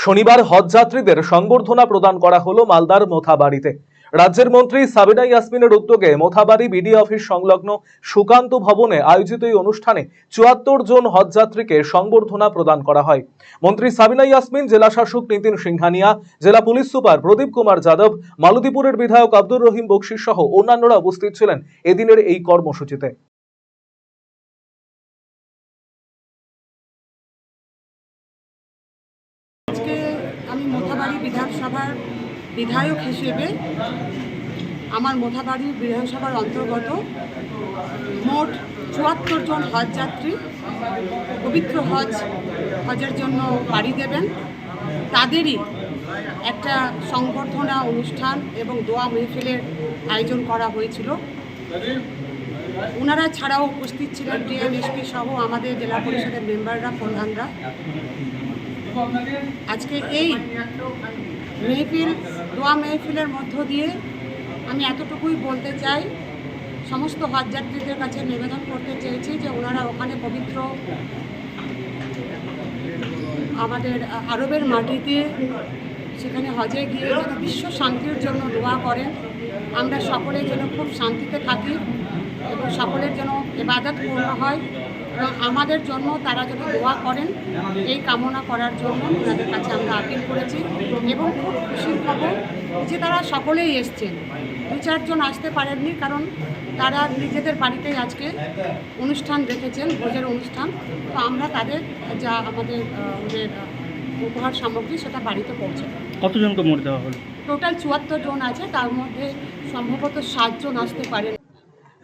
শনিবার হজ যাত্রীদের সংবর্ধনা প্রদান করা হলো মালদার মোথাবাড়িতে। রাজ্যের মন্ত্রী সাবিনা ইয়াসমিনের উদ্যোগে মোথাবাড়ি বিডি অফিস সংলগ্ন সুকান্ত ভবনে আয়োজিত এই অনুষ্ঠানে ৭৪ জন হজ যাত্রীকে সংবর্ধনা প্রদান করা হয়। মন্ত্রী সাবিনা ইয়াসমিন, জেলা শাসক নিতিন সিংহানিয়া, জেলা পুলিশ সুপার প্রদীপ কুমার যাদব, মালতীপুরের বিধায়ক আব্দুর রহিম বকশী সহ অন্যান্যরা উপস্থিত ছিলেন এদিনের এই কর্মসূচিতে। আজকে আমি মোথাবাড়ি বিধানসভার বিধায়ক হিসেবে আমার মোথাবাড়ি বিধানসভার অন্তর্গত মোট ৭৪ জন হজ যাত্রী পবিত্র হজের জন্য পাড়ি দেবেন। তাদেরই একটা সংবর্ধনা অনুষ্ঠান এবং দোয়া মেহফিলের আয়োজন করা হয়েছিল। ওনারা ছাড়াও উপস্থিত ছিলেন ডিএমএসপি সহ আমাদের জেলা পরিষদের মেম্বাররা, প্রধানরা। আজকে এই মেহফিল, দোয়া মেহফিলের মধ্য দিয়ে আমি এতটুকুই বলতে চাই, সমস্ত হজ যাত্রীদের কাছে নিবেদন করতে চেয়েছি যে ওনারা ওখানে পবিত্র আমাদের আরবের মাটিতে সেখানে হজে গিয়ে যেন বিশ্ব শান্তির জন্য দোয়া করেন। আমরা সকলে যেন খুব শান্তিতে থাকি এবং সকলের যেন ইবাদত পূর্ণ হয় এবং আমাদের জন্য তারা যেন দোয়া করেন, এই কামনা করার জন্য ওনাদের কাছে আমরা আপিল করেছি। এবং খুব খুশির খবর যে তারা সকলেই এসছেন। ২-৪ জন আসতে পারেননি, কারণ তারা নিজেদের বাড়িতেই আজকে অনুষ্ঠান রেখেছেন, ভোজের অনুষ্ঠান। তো আমরা তাদের যা আমাদের উপহার সামগ্রী সেটা বাড়িতে পৌঁছে। কতজনকে মোট দেওয়া হলো? টোটাল ৭৪ জন আছে, তার মধ্যে সম্ভবত ৭ জন আসতে পারেন।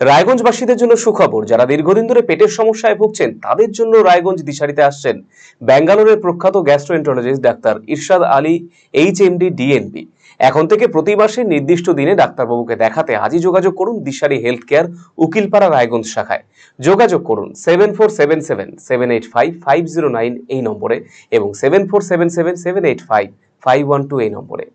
রায়গঞ্জবাসীদের জন্য সুখবর, যারা দীর্ঘদিন ধরে পেটের সমস্যায় ভুগছেন তাদের জন্য রায়গঞ্জ দিশারিতে আসছেন ব্যাঙ্গালোরের প্রখ্যাত গ্যাস্ট্রোএন্টারোলজিস্ট ডাক্তার ইরশাদ আলী, এইচএমডি, ডিএনবি। এখন থেকে প্রতি মাসে নির্দিষ্ট দিনে ডাক্তারবাবুকে দেখাতে আজই যোগাযোগ করুন দিশারি হেলথ কেয়ার, উকিলপাড়া, রায়গঞ্জ শাখায়। যোগাযোগ করুন 7477785509 এই নম্বরে এবং 7477785512 এই নম্বরে।